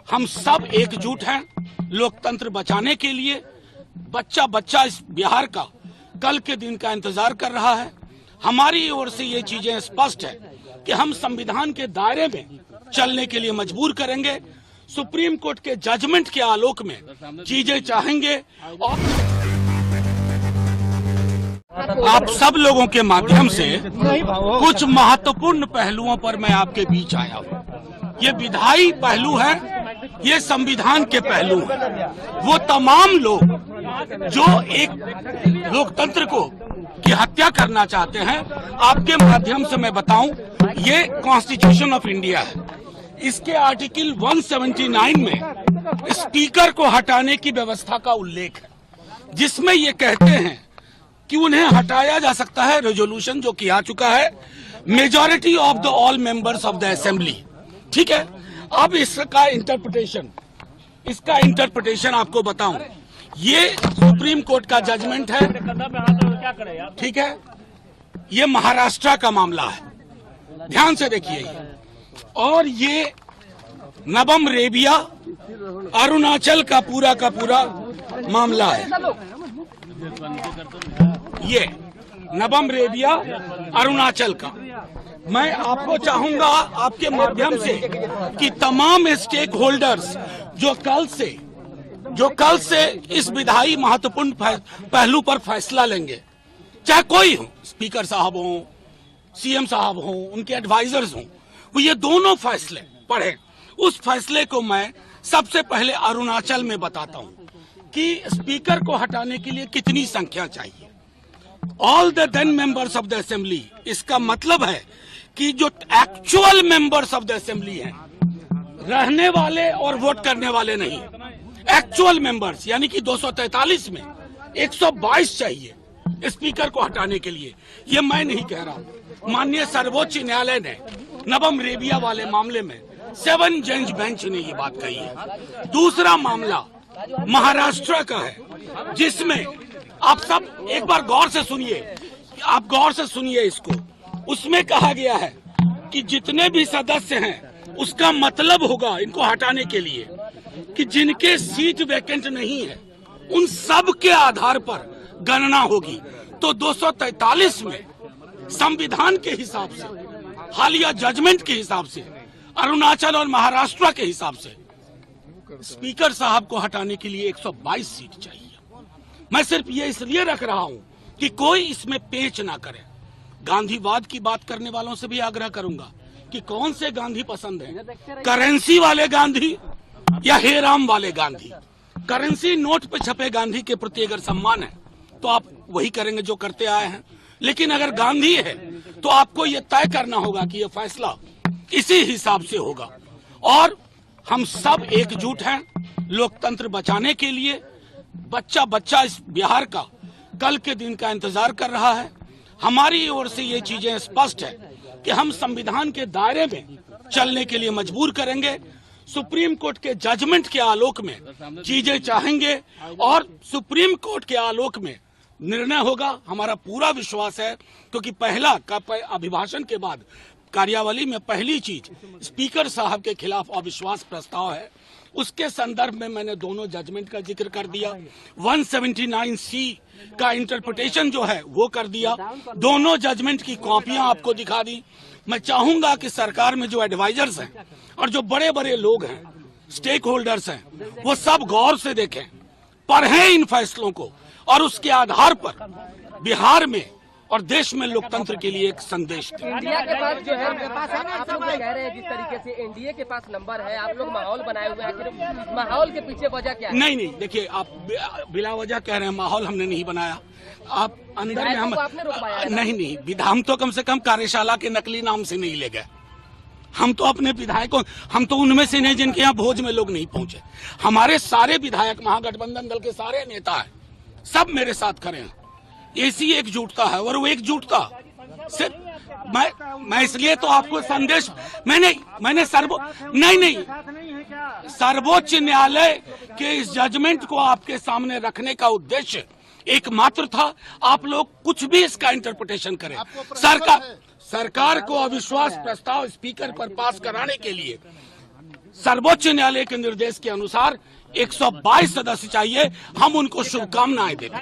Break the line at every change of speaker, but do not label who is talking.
हम सब एकजुट हैं लोकतंत्र बचाने के लिए। बच्चा बच्चा इस बिहार का कल के दिन का इंतजार कर रहा है। हमारी ओर से ये चीजें स्पष्ट है कि हम संविधान के दायरे में चलने के लिए मजबूर करेंगे। सुप्रीम कोर्ट के जजमेंट के आलोक में चीजें चाहेंगे और आप सब लोगों के माध्यम से कुछ महत्वपूर्ण पहलुओं पर मैं आपके बीच आया हूँ। ये विधायी पहलू है, ये संविधान के पहलू हैं। वो तमाम लोग जो एक लोकतंत्र को की हत्या करना चाहते हैं, आपके माध्यम से मैं बताऊं, ये कॉन्स्टिट्यूशन ऑफ इंडिया है। इसके आर्टिकल 179 में स्पीकर को हटाने की व्यवस्था का उल्लेख है, जिसमें ये कहते हैं कि उन्हें हटाया जा सकता है। रेजोल्यूशन जो किया चुका है, majority of the all members of the assembly. ठीक है, अब इसका इंटरप्रिटेशन आपको बताऊं। ये सुप्रीम कोर्ट का जजमेंट है, ठीक है। ये महाराष्ट्र का मामला है, ध्यान से देखिए। और ये नबम रेबिया अरुणाचल का पूरा मामला है। ये नबम रेबिया अरुणाचल का। मैं आपको चाहूंगा आपके माध्यम से कि तमाम स्टेक होल्डर्स जो कल से इस विधायी महत्वपूर्ण पहलू पर फैसला लेंगे, चाहे कोई हो, स्पीकर साहब हो, सीएम साहब हो, उनके एडवाइजर्स हो, वो ये दोनों फैसले पढ़े। उस फैसले को मैं सबसे पहले अरुणाचल में बताता हूं कि स्पीकर को हटाने के लिए कितनी संख्या चाहिए। All the then members of the assembly, इसका मतलब है कि जो actual members of the assembly हैं, रहने वाले और वोट करने वाले नहीं, एक्चुअल मेंबर्स, यानी कि 243 में 122 चाहिए स्पीकर को हटाने के लिए। ये मैं नहीं कह रहा हूं, माननीय सर्वोच्च न्यायालय ने नबम रेबिया वाले मामले में 7 जज बेंच ने ये बात कही है। दूसरा मामला महाराष्ट्र का है, जिसमें आप सब एक बार गौर से सुनिए, इसको। उसमें कहा गया है कि जितने भी सदस्य हैं, उसका मतलब होगा इनको हटाने के लिए कि जिनके सीट वैकेंट नहीं है, उन सब के आधार पर गणना होगी। तो 243 में संविधान के हिसाब से, हालिया जजमेंट के हिसाब से, अरुणाचल और महाराष्ट्र के हिसाब से स्पीकर साहब को हटाने के लिए 122 सीट चाहिए। मैं सिर्फ ये इसलिए रख रहा हूं कि कोई इसमें पेच ना करे। गांधीवाद की बात करने वालों से भी आग्रह करूंगा कि कौन से गांधी पसंद है, करेंसी वाले गांधी या हेराम वाले गांधी। करेंसी नोट पे छपे गांधी के प्रति अगर सम्मान है तो आप वही करेंगे जो करते आए हैं, लेकिन अगर गांधी है तो आपको ये तय करना होगा कि ये फैसला इसी हिसाब से होगा। और हम सब एकजुट हैं लोकतंत्र बचाने के लिए। बच्चा बच्चा इस बिहार का कल के दिन का इंतजार कर रहा है। हमारी ओर से ये चीजें स्पष्ट है कि हम संविधान के दायरे में चलने के लिए मजबूर करेंगे। सुप्रीम कोर्ट के जजमेंट के आलोक में चीजें चाहेंगे और सुप्रीम कोर्ट के आलोक में निर्णय होगा। हमारा पूरा विश्वास है, क्योंकि पहला अभिभाषण के बाद कार्यावली में पहली चीज स्पीकर साहब के खिलाफ अविश्वास प्रस्ताव है। उसके संदर्भ में मैंने दोनों जजमेंट का जिक्र कर दिया। 179C का इंटरप्रिटेशन जो है वो कर दिया। दोनों जजमेंट की कॉपियां आपको दिखा दी। मैं चाहूंगा कि सरकार में जो एडवाइजर्स हैं और जो बड़े बड़े लोग हैं, स्टेक होल्डर्स हैं, वो सब गौर से देखें, पढ़ें इन फैसलों को और उसके आधार पर बिहार में और देश में लोकतंत्र के लिए एक संदेश दें।
इंडिया के पास जो है, आप लोग कह रहे हैं जिस तरीके से एनडीए के पास नंबर है, आप लोग माहौल बनाए हुए हैं, माहौल के पीछे वजह क्या है?
नहीं, देखिए, आप बिला वजह कह रहे हैं। माहौल हमने नहीं बनाया। आप अंदर में हम नहीं, हम तो कम से कम कार्यशाला के नकली नाम से नहीं ले गए। हम तो अपने विधायकों, हम तो उनमें से नहीं जिनके यहाँ भोज में लोग नहीं पहुंचे। हमारे सारे विधायक, महागठबंधन दल के सारे नेता हैं, सब मेरे साथ खड़े हैं। ऐसी एकजुटता है और वो एकजुटता से मैं इसलिए तो आपको संदेश मैंने सर्वोच्च न्यायालय के इस जजमेंट को आपके सामने रखने का उद्देश्य एकमात्र था। आप लोग कुछ भी इसका इंटरप्रिटेशन करें। सरकार को अविश्वास प्रस्ताव स्पीकर पर पास कराने के लिए सर्वोच्च न्यायालय के निर्देश के अनुसार 122 सदस्य चाहिए, हम उनको शुभकामनाएं देते हैं।